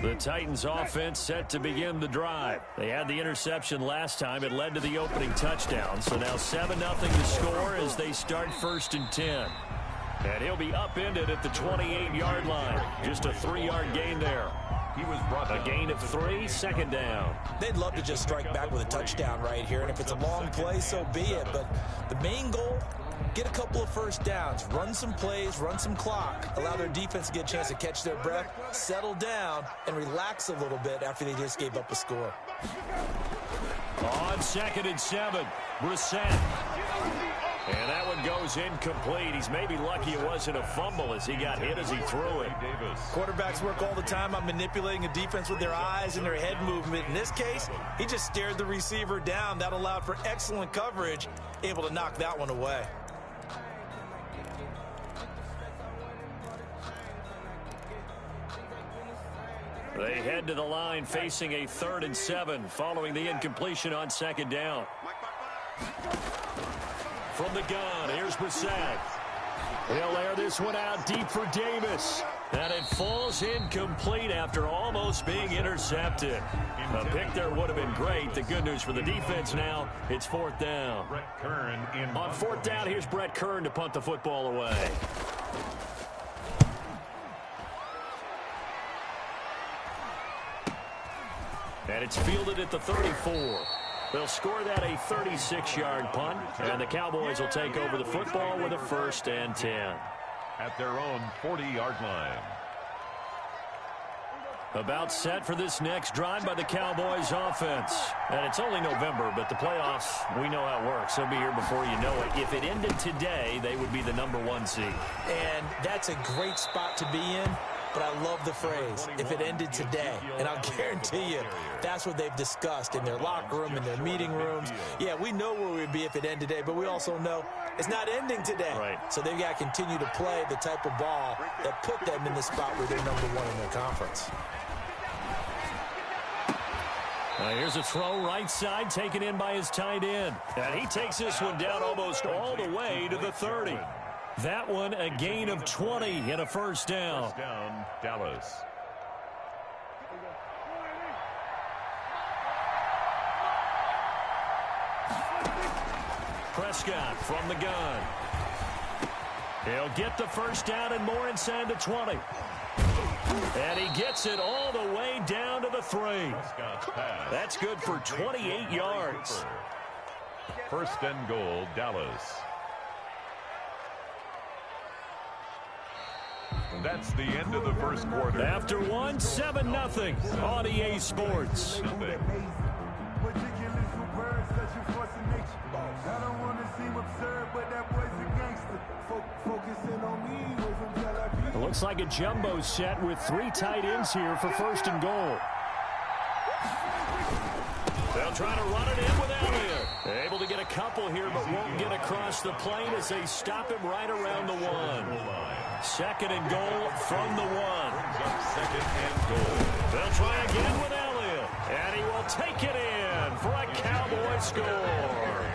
The Titans offense set to begin the drive. They had the interception last time. It led to the opening touchdown. So now 7-0 to score as they start 1st and 10. And he'll be upended at the 28-yard line. Just a 3-yard gain there. A gain of 3, 2nd down. They'd love to just strike back with a touchdown right here. And if it's a long play, so be it. But the main goal, get a couple of first downs, run some plays, run some clock, allow their defense to get a chance to catch their breath, settle down, and relax a little bit after they just gave up a score. On 2nd and 7, Brissett. And that one goes incomplete. He's maybe lucky it wasn't a fumble as he got hit as he threw it. Quarterbacks work all the time on manipulating a defense with their eyes and their head movement. In this case, he just stared the receiver down. That allowed for excellent coverage, able to knock that one away. They head to the line facing a 3rd and 7 following the incompletion on 2nd down. From the gun, here's Brissett. He'll air this one out deep for Davis. And it falls incomplete after almost being intercepted. A pick there would have been great. The good news for the defense now, it's 4th down. On 4th down, here's Brett Kern to punt the football away. And it's fielded at the 34. They'll score that a 36-yard punt, and the Cowboys will take over the football with a 1st and 10. At their own 40-yard line. About set for this next drive by the Cowboys offense. And it's only November, but the playoffs, we know how it works. They'll be here before you know it. If it ended today, they would be the #1 seed. And that's a great spot to be in. But I love the phrase, if it ended today. And I'll guarantee you, that's what they've discussed in their locker room, in their meeting rooms. Yeah, we know where we'd be if it ended today, but we also know it's not ending today. Right. So they've got to continue to play the type of ball that put them in the spot where they're #1 in their conference. Here's a throw right side taken in by his tight end. And he takes this one down almost all the way to the 30. That one a gain of 20 and a 1st down. First down, Dallas. Prescott from the gun. He'll get the 1st down and more inside the 20. And he gets it all the way down to the 3. That's good for 28 yards. 1st and goal, Dallas. And that's the end of the 1st quarter. After one, 7-0 on EA Sports. It looks like a jumbo set with 3 tight ends here for 1st and goal. They'll try to run it in with Elliott. Able to get a couple here, but won't get across the plane as they stop him right around the 1. 2nd and goal from the 1. 2nd and goal. They'll try again with Elliott. And he will take it in for a Cowboy score.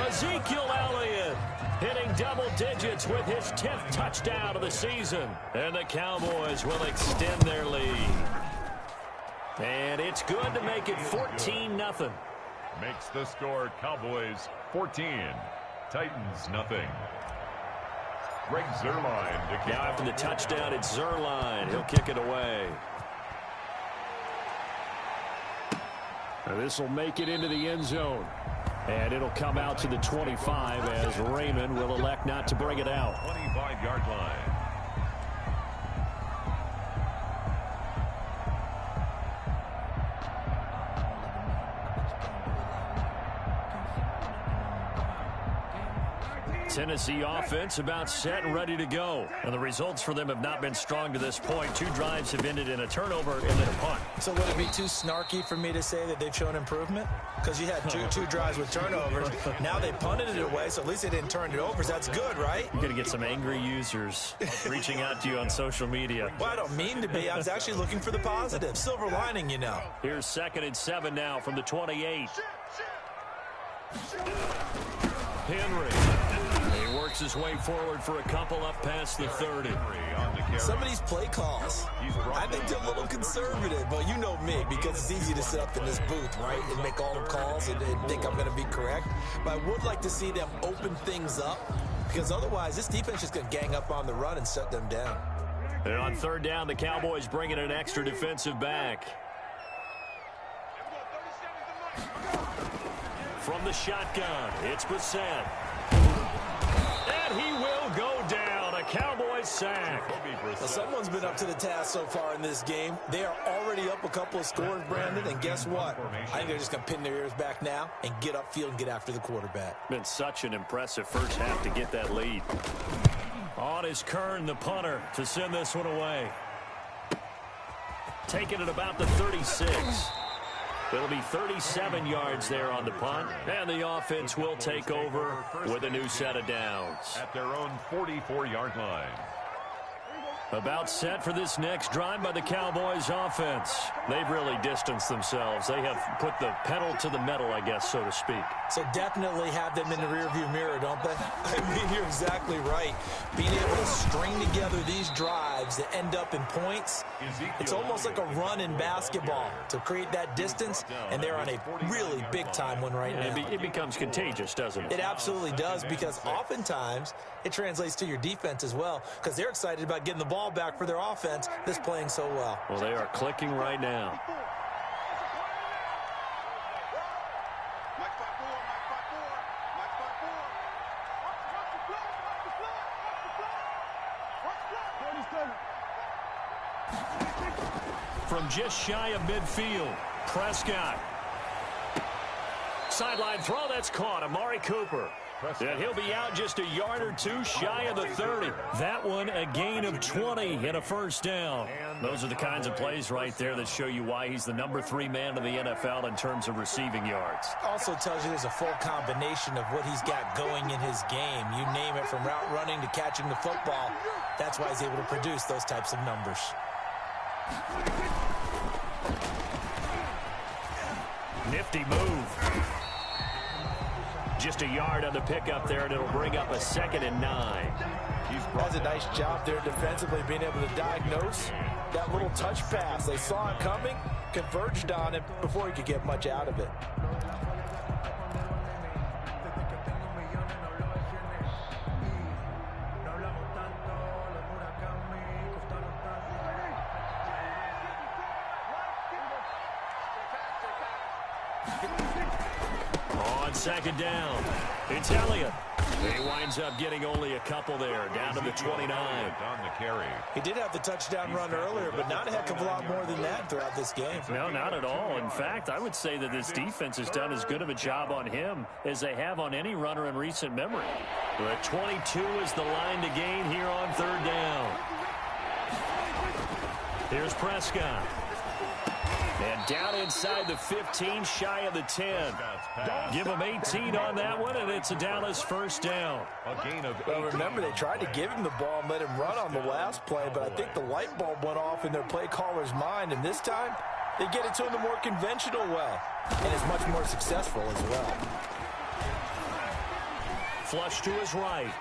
Ezekiel Elliott hitting double digits with his 10th touchdown of the season. And the Cowboys will extend their lead. And it's good to make it 14-0. Makes the score Cowboys 14, Titans nothing. Greg Zuerlein to kick. Now after the touchdown, it's Zuerlein. He'll kick it away. This will make it into the end zone. And it'll come out to the 25 as Raymond will elect not to bring it out. 25-yard line. Tennessee offense about set and ready to go. And the results for them have not been strong to this point. 2 drives have ended in a turnover and then a punt. So would it be too snarky for me to say that they've shown improvement? Because you had two drives with turnovers. Now they punted it away, so at least they didn't turn it over. So that's good, right? You're going to get some angry users reaching out to you on social media. Well, I don't mean to be. I was actually looking for the positive. Silver lining, you know. Here's 2nd and 7 now from the 28. Henry. He works his way forward for a couple up past the 30. Some of these play calls, I think they're a little conservative, but you know me, because it's easy to sit up in this booth, right, and make all the calls and think I'm going to be correct. But I would like to see them open things up, because otherwise this defense is just going to gang up on the run and shut them down. And on third down, the Cowboys bring in an extra defensive back. From the shotgun, it's Brissett. And he will go down. A Cowboys sack. Well, someone's been up to the task so far in this game. They are already up a couple of scores, Brandon, and guess what? I think they're just going to pin their ears back now and get upfield and get after the quarterback. Been such an impressive first half to get that lead. On is Kern, the punter, to send this one away. Taking it about the 36. It'll be 37 yards there on the punt, and the offense will take over with a new set of downs. At their own 44-yard line. About set for this next drive by the Cowboys offense. They've really distanced themselves. They have put the pedal to the metal, I guess, so to speak. So definitely have them in the rearview mirror, don't they? I mean, you're exactly right. Being able to string together these drives that end up in points, it's almost like a run in basketball to create that distance, and they're on a really big-time one right now. It becomes contagious, doesn't it? It absolutely does, because oftentimes it translates to your defense as well, because they're excited about getting the ball back for their offense that's playing so well. Well, they are clicking right now. From just shy of midfield, Prescott. Sideline throw, that's caught. Amari Cooper. And he'll be out just a yard or two shy of the 30. That one a gain of 20 and a first down. Those are the kinds of plays right there that show you why he's the number 3 man in the NFL in terms of receiving yards. Also tells you there's a full combination of what he's got going in his game. You name it, from route running to catching the football. That's why he's able to produce those types of numbers. Nifty move. Just a yard on the pickup there, and it'll bring up a 2nd and 9. Does a nice job there defensively, being able to diagnose that little touch pass. They saw it coming, converged on it before he could get much out of it. On 2nd down, it's Elliott. He winds up getting only a couple there, down to the 29. On the carry. He did have the touchdown run earlier, but not a heck of a lot more than that throughout this game. No, not at all. In fact, I would say that this defense has done as good of a job on him as they have on any runner in recent memory. The 22 is the line to gain here on 3rd down. Here's Prescott. And down inside the 15, shy of the 10. Give him 18 on that one, and it's a Dallas first down. A gain of 18. Well, remember, they tried to give him the ball and let him run on the last play, but I think the light bulb went off in their play caller's mind, and this time they get it to him the more conventional way, and it's much more successful as well. Flush to his right.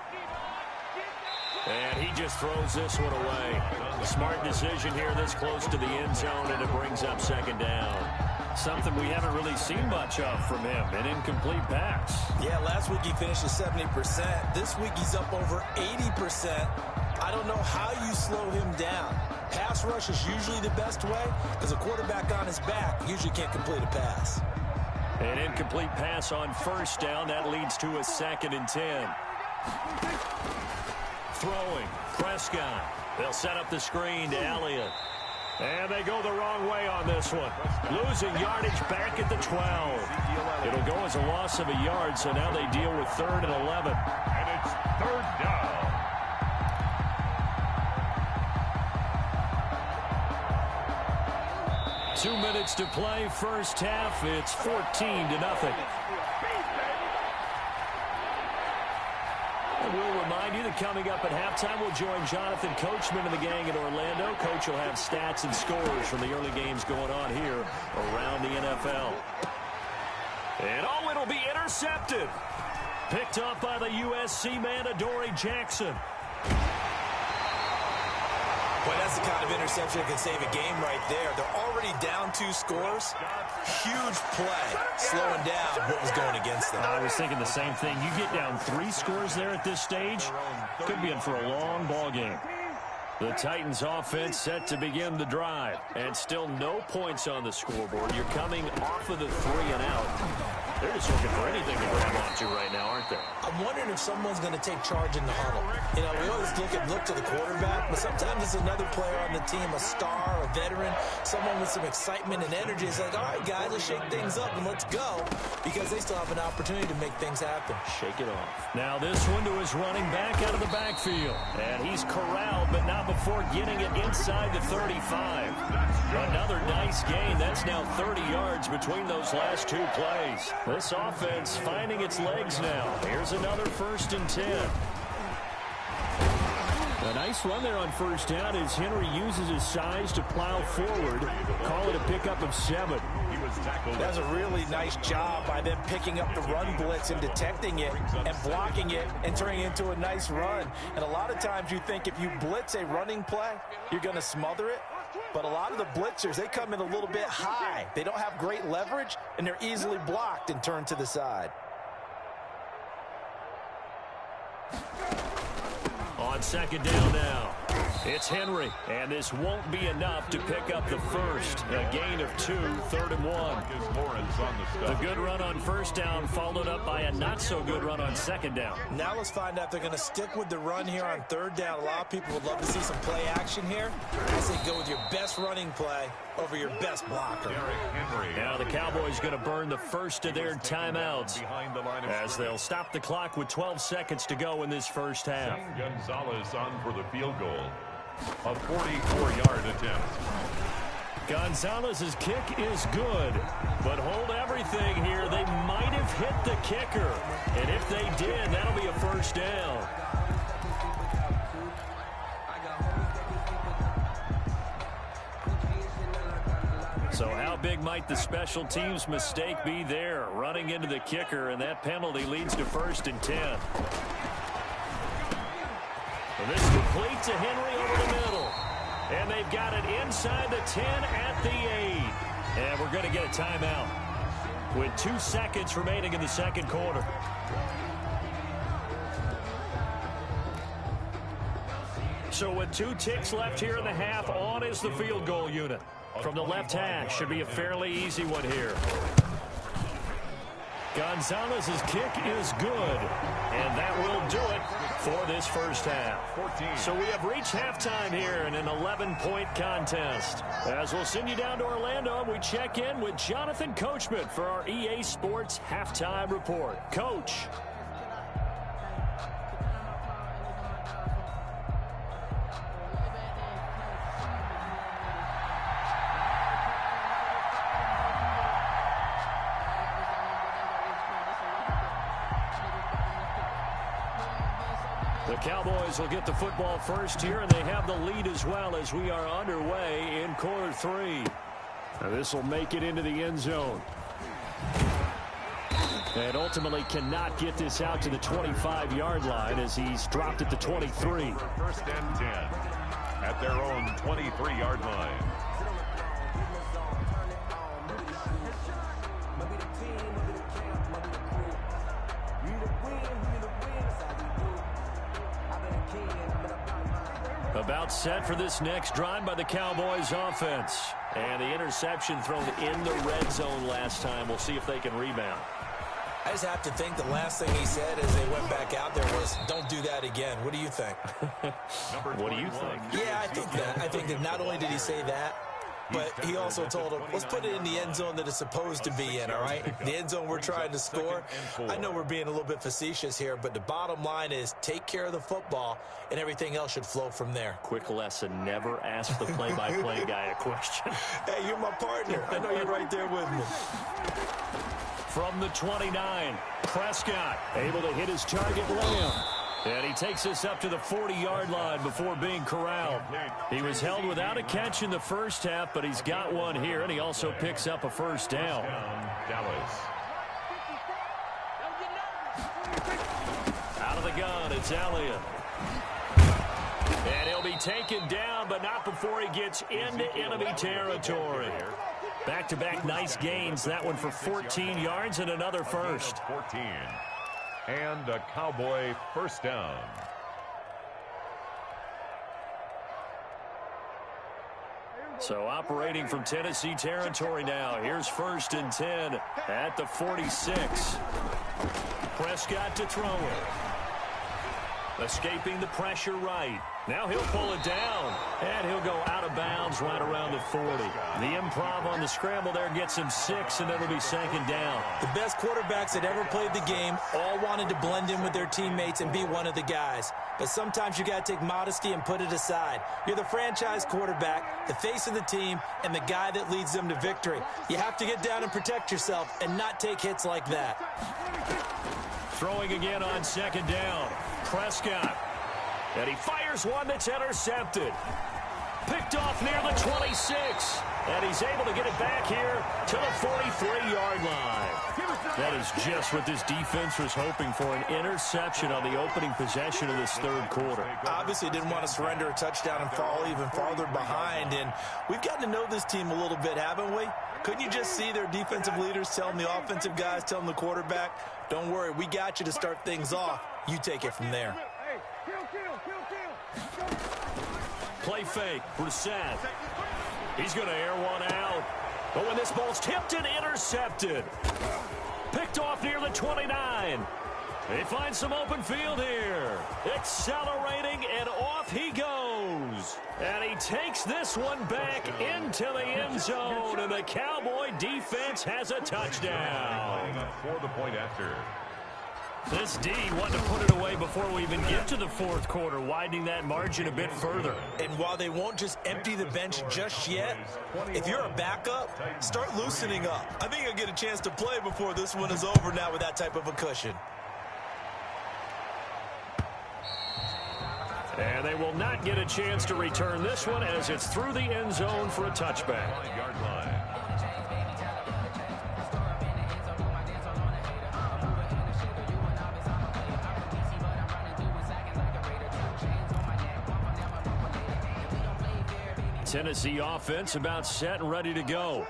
And he just throws this one away. Smart decision here this close to the end zone, and it brings up 2nd down. Something we haven't really seen much of from him, an incomplete pass. Yeah, last week he finished at 70%. This week he's up over 80%. I don't know how you slow him down. Pass rush is usually the best way, because a quarterback on his back usually can't complete a pass. An incomplete pass on 1st down. That leads to a 2nd and 10. Throwing, Prescott. They'll set up the screen to Elliott. And they go the wrong way on this one. Losing yardage back at the 12. It'll go as a loss of a yard, so now they deal with 3rd and 11. And it's 3rd down. Two minutes to play, first half. It's 14-0. And we'll remind you that coming up at halftime, we'll join Jonathan Coachman and the gang in Orlando. Coach will have stats and scores from the early games going on here around the NFL. And it'll be intercepted. Picked up by the USC man, Adoree Jackson. Boy, that's the kind of interception that can save a game right there. They're already down 2 scores. Huge play, slowing down what was going against them. I was thinking the same thing. You get down 3 scores there at this stage, could be in for a long ball game. The Titans offense set to begin the drive, and still no points on the scoreboard. You're coming off of the 3 and out. They're just looking for anything to grab onto right now, aren't they? I'm wondering if someone's going to take charge in the huddle. You know, we always look to the quarterback, but sometimes it's another player on the team, a star, a veteran, someone with some excitement and energy. It's like, all right, guys, let's shake things up and let's go, because they still have an opportunity to make things happen. Shake it off. Now this one to his running back out of the backfield. And he's corralled, but not before getting it inside the 35. Another nice gain. That's now 30 yards between those last 2 plays. This offense finding its legs now. Here's another 1st and 10. A nice run there on 1st down as Henry uses his size to plow forward. Call it a pickup of 7. That's a really nice job by them picking up the run blitz and detecting it and blocking it and turning it into a nice run. And a lot of times you think if you blitz a running play, you're going to smother it. But a lot of the blitzers, they come in a little bit high. They don't have great leverage, and they're easily blocked and turned to the side. On 2nd down now, it's Henry, and this won't be enough to pick up the 1st. A gain of 2, 3rd and 1. The good run on 1st down followed up by a not-so-good run on 2nd down. Now let's find out if they're going to stick with the run here on 3rd down. A lot of people would love to see some play action here. I say go with your best running play over your best blocker. Now the Cowboys going to burn the first of their timeouts as they'll stop the clock with 12 seconds to go in this 1st half. Gonzalez on for the field goal. A 44-yard attempt. Gonzalez's kick is good, but hold everything here. They might have hit the kicker, and if they did, that'll be a 1st down. So how big might the special teams mistake be there? Running into the kicker, and that penalty leads to 1st and 10. And this complete to Henry over the middle. And they've got it inside the 10 at the 8. And we're going to get a timeout with 2 seconds remaining in the 2nd quarter. So with 2 ticks left here in the half, on is the field goal unit. From the left hash, should be a fairly easy one here. Gonzalez's kick is good, and that will do it for this 1st half. So we have reached halftime here in an 11-point contest. As we'll send you down to Orlando, we check in with Jonathan Coachman for our EA Sports Halftime Report. Coach. The Cowboys will get the football first here, and they have the lead as well as we are underway in quarter 3. Now this will make it into the end zone. And ultimately cannot get this out to the 25-yard line as he's dropped at the 23. 1st and 10 at their own 23-yard line. About set for this next drive by the Cowboys offense. And the interception thrown in the red zone last time. We'll see if they can rebound. I just have to think the last thing he said as they went back out there was, don't do that again. What do you think? What do you think? Yeah, I think that. I think that not only did he say that, but he also told him, let's put it in the end zone that it's supposed to be in, all right? The end zone we're trying to score. I know we're being a little bit facetious here, but the bottom line is take care of the football, and everything else should flow from there. Quick lesson, never ask the play-by-play guy a question. Hey, you're my partner. I know you're right there with me. From the 29, Prescott able to hit his target, Lamb. And he takes us up to the 40-yard line before being corralled. He was held without a catch in the first half, but he's got one here, and he also picks up a 1st down. Dallas. the gun. It's Elliott. And he'll be taken down, but not before he gets into enemy territory. Back-to-back nice gains. That one for 14 yards and another first. 14. And a Cowboy first down. So operating from Tennessee territory now. Here's 1st and 10 at the 46. Prescott to throw it. Escaping the pressure right. Now he'll pull it down. And he'll go out of bounds right around the 40. The improv on the scramble there gets him 6, and it'll be 2nd down. The best quarterbacks that ever played the game all wanted to blend in with their teammates and be one of the guys. But sometimes you got to take modesty and put it aside. You're the franchise quarterback, the face of the team, and the guy that leads them to victory. You have to get down and protect yourself and not take hits like that. Throwing again on 2nd down. Prescott. And he fires one that's intercepted. Picked off near the 26. And he's able to get it back here to the 43-yard line. That is just what this defense was hoping for, an interception on the opening possession of this 3rd quarter. Obviously didn't want to surrender a touchdown and fall even farther behind. And we've gotten to know this team a little bit, haven't we? Couldn't you just see their defensive leaders telling the offensive guys, telling the quarterback, don't worry, we got you to start things off. You take it from there. Play fake. Brissett. He's going to air one out. But when this ball's tipped and intercepted. Picked off near the 29. They find some open field here. Accelerating, and off he goes. And he takes this one back into the end zone, and the Cowboy defense has a touchdown. For the point after. This D wanted to put it away before we even get to the 4th quarter, widening that margin a bit further. And while they won't just empty the bench just yet, if you're a backup, start loosening up. I think you'll get a chance to play before this one is over now with that type of a cushion. And they will not get a chance to return this one as it's through the end zone for a touchback. 9-yard line. Tennessee offense about set and ready to go.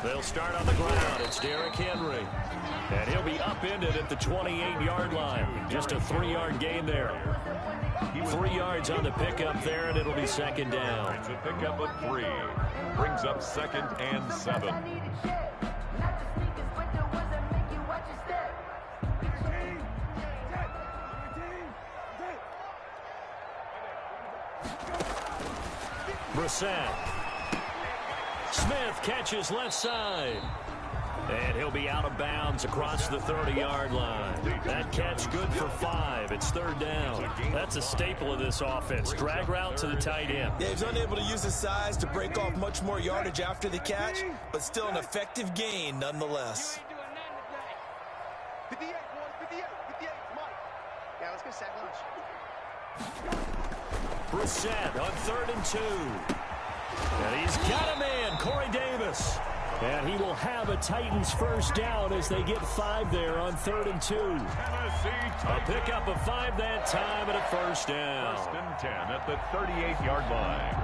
They'll start on the ground. It's Derrick Henry. And he'll be upended at the 28-yard line. Just a 3-yard gain there. 3 yards on the pickup there, and it'll be 2nd down. It's a pickup of 3. Brings up 2nd and 7. Brissett. Smith catches left side. And he'll be out of bounds across the 30-yard line. That catch good for 5. It's 3rd down. That's a staple of this offense. Drag route to the tight end. Yeah, he's unable to use his size to break off much more yardage after the catch, but still an effective gain nonetheless. 58, 58, come on. Yeah, let's go sack lunch. Brissett on 3rd and 2. And he's got a man, Corey Davis. And he will have a Titans first down as they get 5 there on 3rd and 2. A pickup of 5 that time and a first down. 1st and 10 at the 38-yard line.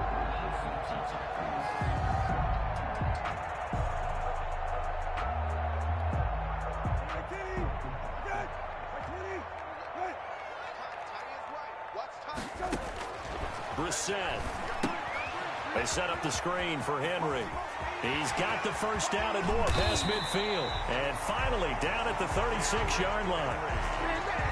Brissett. They set up the screen for Henry. He's got the first down and more past midfield. And finally down at the 36-yard line.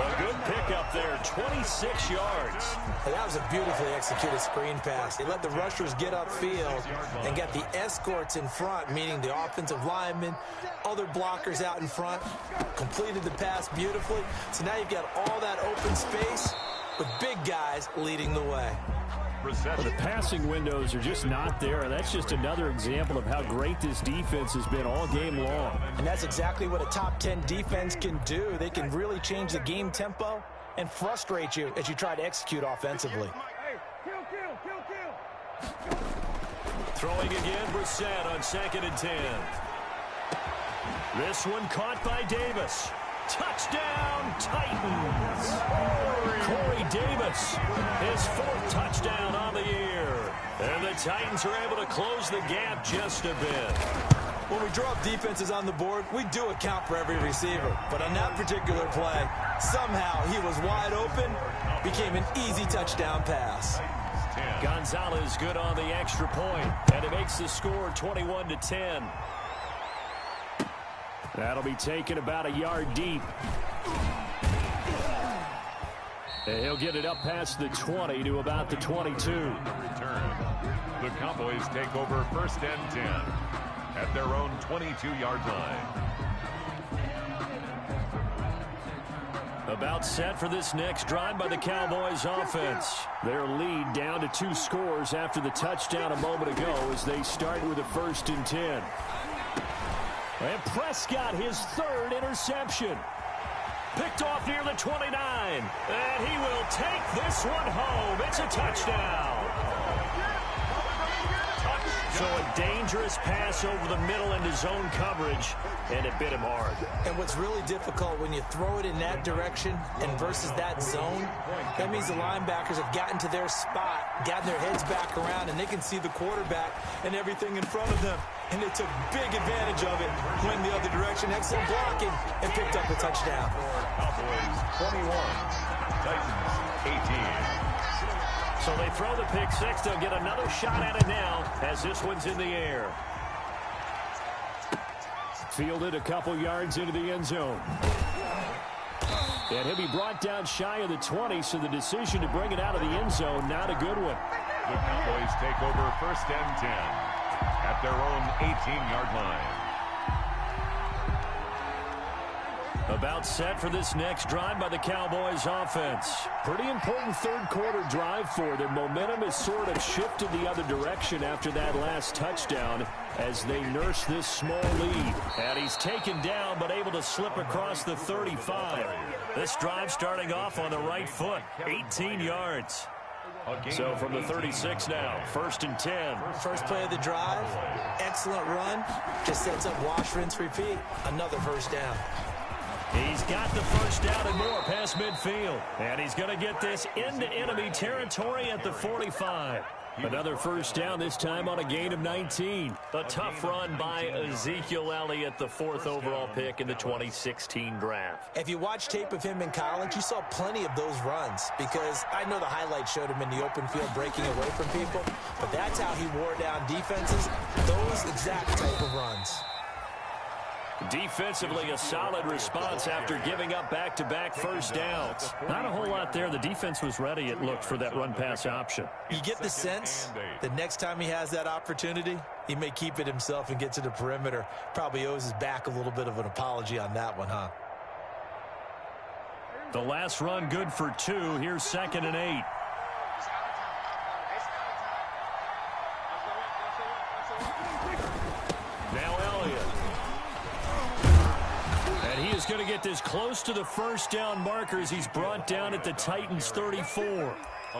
A good pickup there, 26 yards. And that was a beautifully executed screen pass. They let the rushers get upfield and got the escorts in front, meaning the offensive linemen, other blockers out in front, completed the pass beautifully. So now you've got all that open space with big guys leading the way. Well, the passing windows are just not there, and that's just another example of how great this defense has been all game long. And that's exactly what a top 10 defense can do. They can really change the game tempo and frustrate you as you try to execute offensively. Throwing again, Brissett on 2nd and 10. This one caught by Davis. Touchdown, Titans. Corey Davis, his 4th touchdown on the year. And the Titans are able to close the gap just a bit. When we drop defenses on the board, we do account for every receiver. But on that particular play, somehow he was wide open, became an easy touchdown pass. Gonzalez good on the extra point, and it makes the score 21-10. That'll be taken about a yard deep. And he'll get it up past the 20 to about the 22. Return. The Cowboys take over 1st and 10 at their own 22-yard line. About set for this next drive by the Cowboys offense. Their lead down to 2 scores after the touchdown a moment ago as they start with a 1st and 10. And Prescott, his 3rd interception. Picked off near the 29. And he will take this one home. It's a touchdown. So a dangerous pass over the middle into zone coverage, and it bit him hard. And what's really difficult when you throw it in that direction and versus that zone, that means the linebackers have gotten to their spot, gotten their heads back around, and they can see the quarterback and everything in front of them. And they took big advantage of it, went the other direction, excellent blocking, and picked up a touchdown. Cowboys 21, Titans 18. So they throw the pick 6. They'll get another shot at it now as this one's in the air. Fielded a couple yards into the end zone. And he'll be brought down shy of the 20, so the decision to bring it out of the end zone, not a good one. The Cowboys take over 1st and 10 at their own 18-yard line. About set for this next drive by the Cowboys offense. Pretty important 3rd quarter drive for them. Momentum has sort of shifted the other direction after that last touchdown as they nurse this small lead. And he's taken down but able to slip across the 35. This drive starting off on the right foot, 18 yards. So from the 36 now, 1st and 10. First play of the drive, excellent run, just sets up wash, rinse, repeat. Another 1st down. He's got the 1st down and more past midfield. And he's going to get this into enemy territory at the 45. Another 1st down, this time on a gain of 19. A tough run by Ezekiel Elliott, the 4th overall pick in the 2016 draft. If you watch tape of him in college, you saw plenty of those runs because I know the highlights showed him in the open field breaking away from people, but that's how he wore down defenses, those exact type of runs. Defensively, a solid response after giving up back-to-back 1st downs. Not a whole lot there. The defense was ready, it looked, for that run-pass option. You get the sense that next time he has that opportunity, he may keep it himself and get to the perimeter. Probably owes his back a little bit of an apology on that one, huh? The last run good for 2. Here's 2nd and 8. Now Elliott. And he is going to get this close to the 1st down marker as he's brought down at the Titans 34.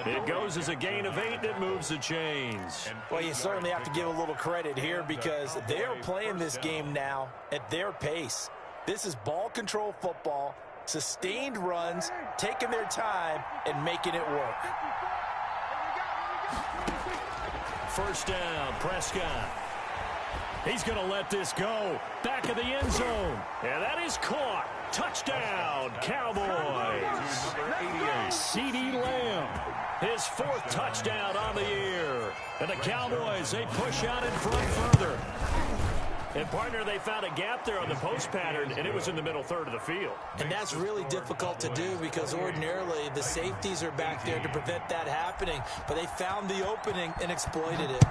It goes as a gain of 8, and it moves the chains. Well, you certainly have to give a little credit here because they are playing this game now at their pace. This is ball control football, sustained runs, taking their time, and making it work. 1st down, Prescott. He's going to let this go. Back of the end zone. And that is caught. Touchdown, Cowboys. CeeDee Lamb, his 4th touchdown on the year. And the Cowboys, they push out in front further. And, partner, they found a gap there on the post pattern, and it was in the middle 3rd of the field. And that's really difficult to do because ordinarily the safeties are back there to prevent that happening. But they found the opening and exploited it.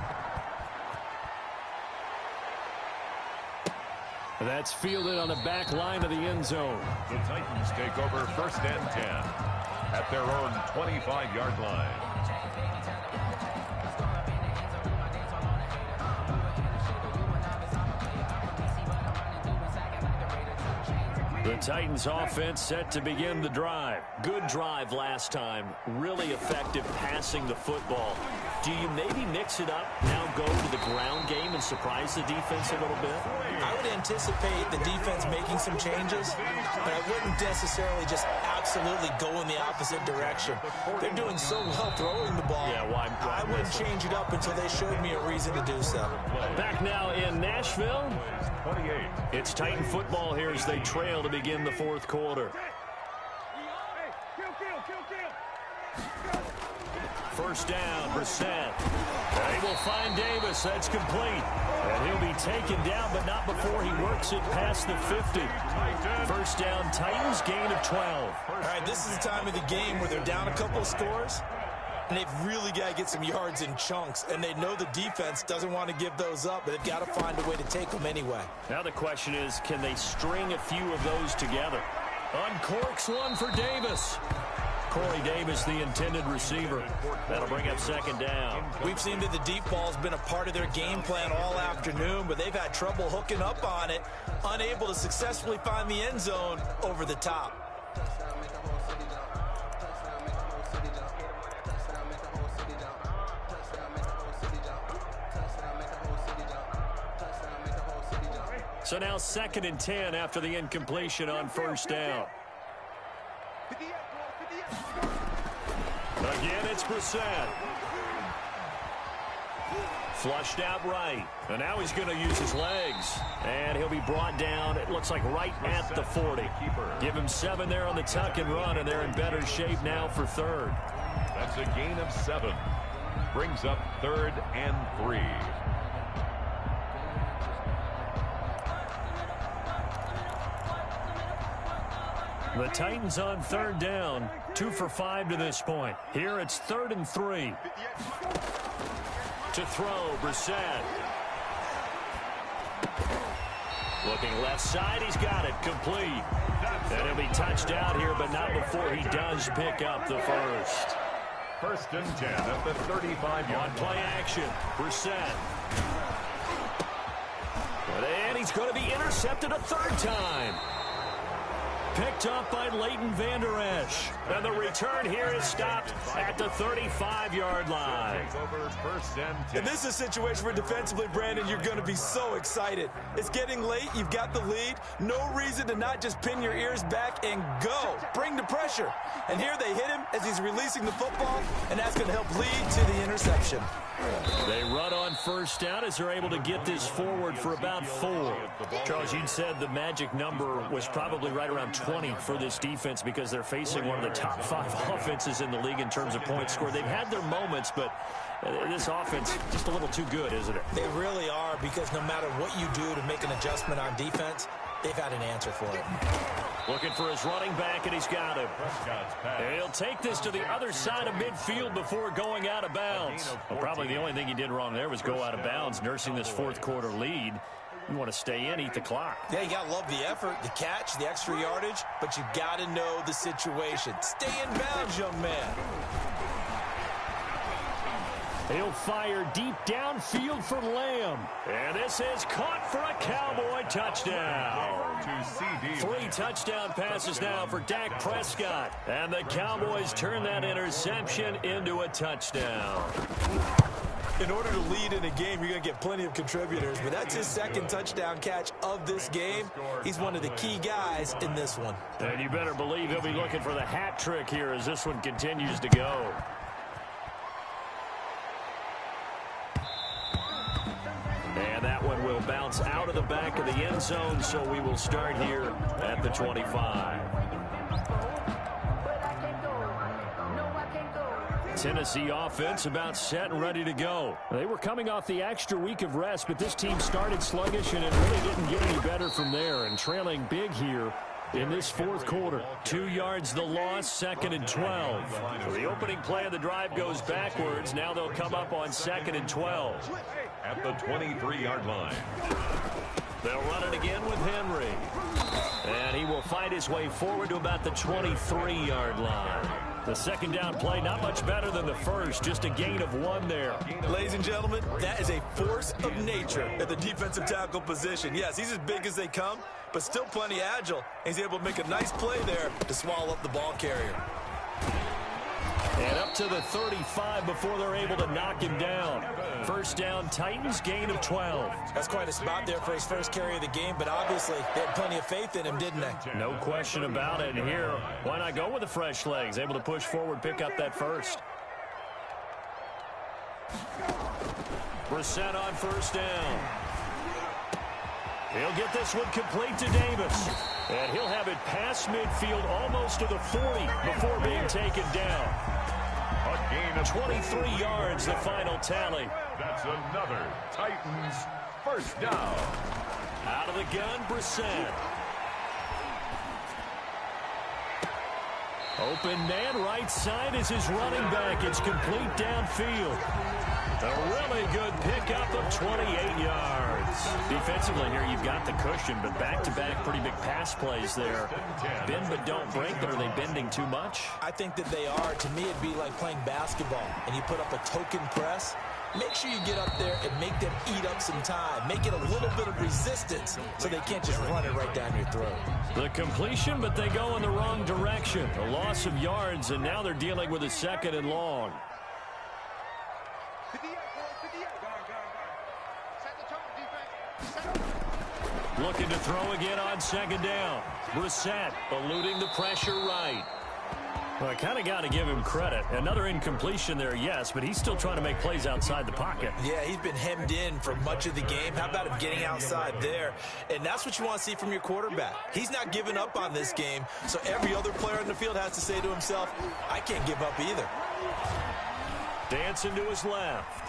That's fielded on the back line of the end zone. The Titans take over 1st and 10 at their own 25-yard line. The Titans offense set to begin the drive. Good drive last time. Really effective passing the football. Do you maybe mix it up, now go to the ground game and surprise the defense a little bit? I would anticipate the defense making some changes, but I wouldn't necessarily just absolutely go in the opposite direction. They're doing so well throwing the ball. Yeah, why I wouldn't change it up until they showed me a reason to do so. Back now in Nashville. 28. It's Titan football here as they trail to begin the fourth quarter. First down, Brissett. They will find Davis. That's complete. And he'll be taken down, but not before he works it past the 50. First down, Titans, gain of 12. All right, this is the time of the game where they're down a couple of scores, and they've really got to get some yards in chunks, and they know the defense doesn't want to give those up, but they've got to find a way to take them anyway. Now the question is, can they string a few of those together? Uncorks one for Davis. Corey Davis, the intended receiver. That'll bring up second down. We've seen that the deep ball's been a part of their game plan all afternoon, but they've had trouble hooking up on it, unable to successfully find the end zone over the top. So now 2nd and 10 after the incompletion on first down. Again, it's Brissett. Flushed out right. And now he's going to use his legs. And he'll be brought down, it looks like right at the 40. Give him 7 there on the tuck and run, and they're in better shape now for third. That's a gain of 7. Brings up 3rd and 3. The Titans on third down, 2 for 5 to this point. Here it's 3rd and 3. To throw, Brissett. Looking left side, he's got it, complete. And he'll be touched out here, but not before he does pick up the first. 1st and 10 at the 35-yard On play action, Brissett. And he's going to be intercepted a 3rd time. Picked up by Leighton Vander Esch. And the return here is stopped at the 35-yard line. And this is a situation where defensively, Brandon, you're going to be so excited. It's getting late. You've got the lead. No reason to not just pin your ears back and go. Bring the pressure. And here they hit him as he's releasing the football, and that's going to help lead to the interception. They run on first down as they're able to get this forward for about 4. Charles, you'd said the magic number was probably right around 20 for this defense because they're facing one of the top 5 offenses in the league in terms of points scored. They've had their moments, but this offense just a little too good, isn't it? They really are, because no matter what you do to make an adjustment on defense, they've had an answer for it. Looking for his running back, and he's got him. And he'll take this to the other side of midfield before going out of bounds. Well, probably the only thing he did wrong there was go out of bounds, nursing this fourth quarter lead. You want to stay in, eat the clock. Yeah, you got to love the effort, the catch, the extra yardage, but you got to know the situation. Stay in bounds, young man. He'll fire deep downfield for Lamb. And this is caught for a Cowboy touchdown. 3 touchdown passes now for Dak Prescott. And the Cowboys turn that interception into a touchdown. In order to lead in a game, you're going to get plenty of contributors, but that's his 2nd touchdown catch of this game. He's one of the key guys in this one. And you better believe he'll be looking for the hat trick here as this one continues to go. And that one will bounce out of the back of the end zone, so we will start here at the 25. Tennessee offense about set and ready to go. They were coming off the extra week of rest, but this team started sluggish, and it really didn't get any better from there. And trailing big here in this fourth quarter. 2 yards the loss, 2nd and 12. So the opening play of the drive goes backwards. Now they'll come up on 2nd and 12. At the 23-yard line. They'll run it again with Henry. And he will fight his way forward to about the 23-yard line. The second down play, not much better than the first, just a gain of 1 there. Ladies and gentlemen, that is a force of nature at the defensive tackle position. Yes, he's as big as they come, but still plenty agile. He's able to make a nice play there to swallow up the ball carrier. And up to the 35 before they're able to knock him down. First down, Titans, gain of 12. That's quite a spot there for his first carry of the game, but obviously they had plenty of faith in him, didn't they? No question about it. And here, why not go with the fresh legs? Able to push forward, pick up that first. Brissett on first down. He'll get this one complete to Davis. And he'll have it past midfield almost to the 40 before being taken down. A gain of 23 yards, the final tally. That's another Titans first down. Out of the gun, Brissett. Open man, right side is his running back. It's complete downfield. A really good pickup of 28 yards. Defensively here, you've got the cushion, but back-to-back pretty big pass plays there. Bend but don't break, but are they bending too much? I think that they are. To me, it'd be like playing basketball, and you put up a token press. Make sure you get up there and make them eat up some time. Make it a little bit of resistance so they can't just run it right down your throat. The completion, but they go in the wrong direction. A loss of yards, and now they're dealing with a 2nd and long. Looking to throw again on 2nd down. Brissett eluding the pressure right. Well, I kind of got to give him credit. Another incompletion there, yes, but he's still trying to make plays outside the pocket. Yeah, he's been hemmed in for much of the game. How about him getting outside there? And that's what you want to see from your quarterback. He's not giving up on this game, so every other player on the field has to say to himself, I can't give up either. Dancing to his left.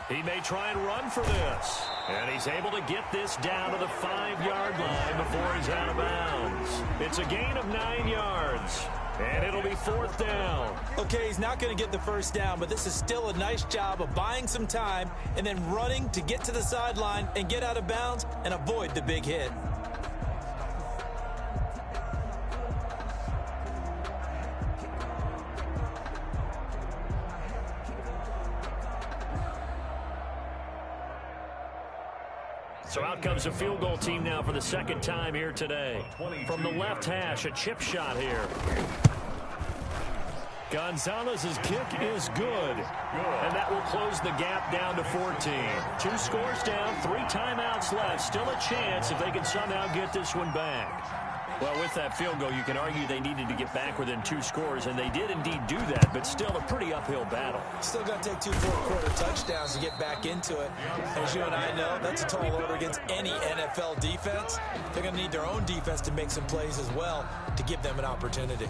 He may try and run for this. And he's able to get this down to the 5-yard line before he's out of bounds. It's a gain of 9 yards. And it'll be 4th down. Okay, he's not going to get the first down, but this is still a nice job of buying some time and then running to get to the sideline and get out of bounds and avoid the big hit. So out comes a field goal team now for the 2nd time here today. From the left hash, a chip shot here. Gonzalez's kick is good. And that will close the gap down to 14. 2 scores down, 3 timeouts left. Still a chance if they can somehow get this one back. Well, with that field goal, you can argue they needed to get back within 2 scores, and they did indeed do that, but still a pretty uphill battle. Still got to take 2 fourth-quarter touchdowns to get back into it. As you and I know, that's a tall order against any NFL defense. They're going to need their own defense to make some plays as well to give them an opportunity.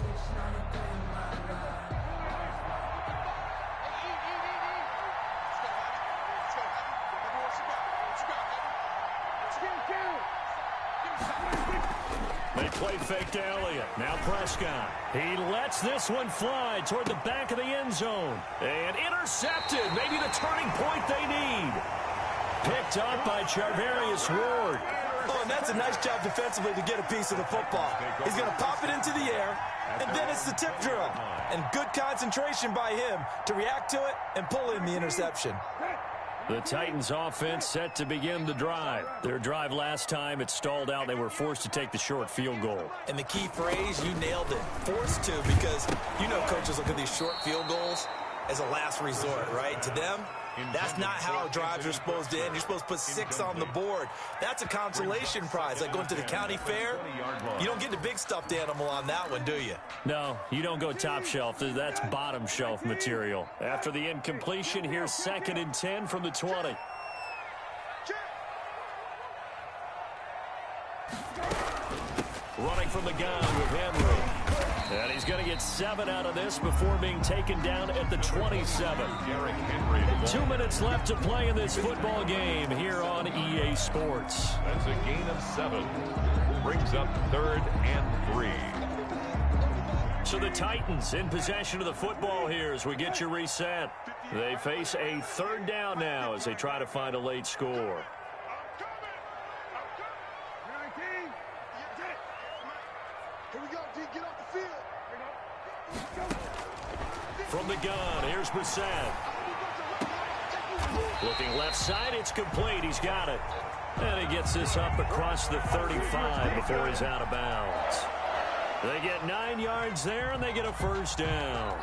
They play fake to Elliott. Now Prescott. He lets this one fly toward the back of the end zone. And intercepted. Maybe the turning point they need. Picked up by Charvarius Ward. Oh, and that's a nice job defensively to get a piece of the football. He's going to pop it into the air, and then it's the tip drill. And good concentration by him to react to it and pull in the interception. The Titans offense set to begin the drive. Their drive last time, it stalled out. They were forced to take the short field goal. And the key phrase, you nailed it. Forced to, because you know coaches look at these short field goals as a last resort, right? To them, that's not how drives are supposed to end. You're supposed to put 6 on the board. That's a consolation prize, like going to the county fair. You don't get the big stuffed animal on that one, do you? No, you don't go top shelf. That's bottom shelf material. After the incompletion, here's 2nd and 10 from the 20. Running from the gun with Henry. And he's going to get 7 out of this before being taken down at the 27. 2 minutes left to play in this football game here on EA Sports. That's a gain of 7. Brings up 3rd and 3. So the Titans in possession of the football here as we get you reset. They face a 3rd down now as they try to find a late score. Here we go, D. Get off the field. from the gun. Here's Brissett. Looking left side, it's complete. He's got it. And he gets this up across the 35 before he's out of bounds. They get 9 yards there, and they get a first down.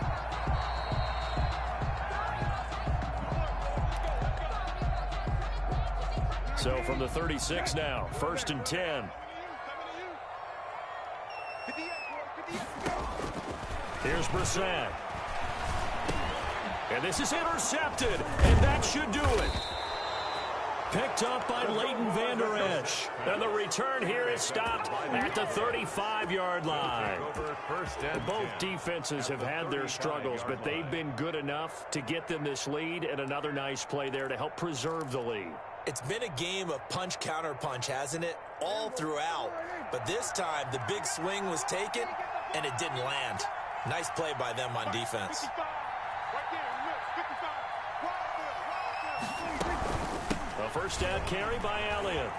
So from the 36 now, 1st and 10. Here's Brissett. And this is intercepted, and that should do it. Picked up by Leighton Vander Esch. And the return here is stopped at the 35-yard line. Both defenses have had their struggles, but they've been good enough to get them this lead, and another nice play there to help preserve the lead. It's been a game of punch-counter-punch, hasn't it? All throughout. But this time, the big swing was taken, and it didn't land. Nice play by them on defense. A first down carry by Elliott.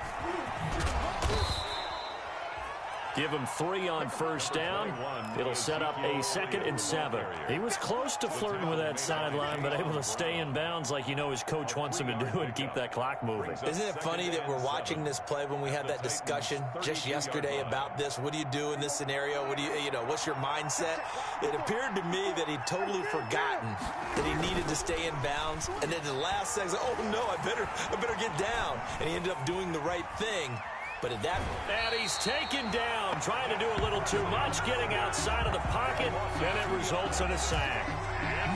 Give him 3 on first down. It'll set up a 2nd and 7. He was close to flirting with that sideline, but able to stay in bounds like you know his coach wants him to do and keep that clock moving. Isn't it funny that we're watching this play when we had that discussion just yesterday about this? What do you do in this scenario? What do you know, what's your mindset? It appeared to me that he'd totally forgotten that he needed to stay in bounds. And then the last second, oh no, I better get down. And he ended up doing the right thing. But at that... And he's taken down, trying to do a little too much, getting outside of the pocket, and it results in a sack.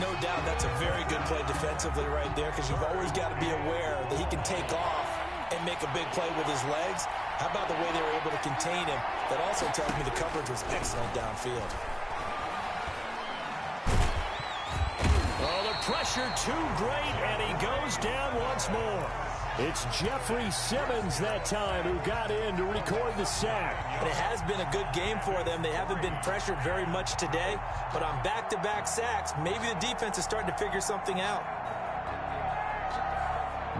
No doubt that's a very good play defensively right there, because you've always got to be aware that he can take off and make a big play with his legs. How about the way they were able to contain him? That also tells me the coverage was excellent downfield. Oh, the pressure too great, and he goes down once more. It's Jeffrey Simmons that time who got in to record the sack. And it has been a good game for them. They haven't been pressured very much today, but on back-to-back sacks, maybe the defense is starting to figure something out.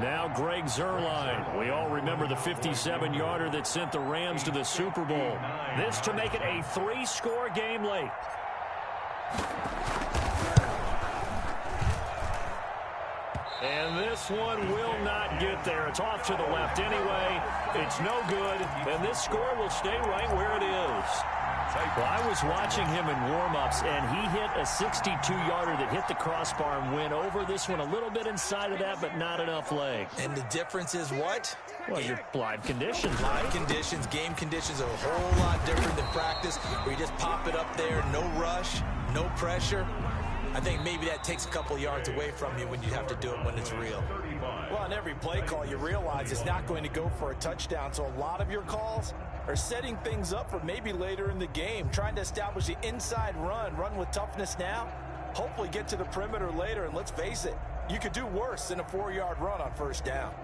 Now Greg Zuerlein. We all remember the 57-yarder that sent the Rams to the Super Bowl. This to make it a 3-score game late. And this one will not get there. It's off to the left anyway. It's no good. And this score will stay right where it is. Well, I was watching him in warm-ups, and he hit a 62-yarder that hit the crossbar and went over. This one a little bit inside of that, but not enough leg. And the difference is what? Well, your live conditions, live right? conditions, game conditions are a whole lot different than practice, where you just pop it up there, no rush, no pressure. I think maybe that takes a couple yards away from you when you have to do it when it's real. Well, on every play call, you realize it's not going to go for a touchdown, so a lot of your calls are setting things up for maybe later in the game, trying to establish the inside run with toughness now, hopefully get to the perimeter later, and let's face it, you could do worse than a 4-yard run on first down.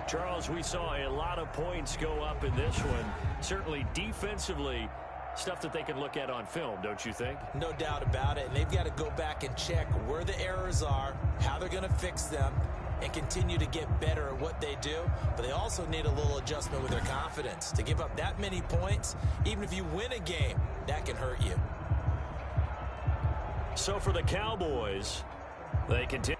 Charles, we saw a lot of points go up in this one. Certainly defensively, stuff that they can look at on film, don't you think? No doubt about it, and they've got to go back and check where the errors are, how they're going to fix them, and continue to get better at what they do. But they also need a little adjustment with their confidence. To give up that many points, even if you win a game, that can hurt you. So for the Cowboys, they continue.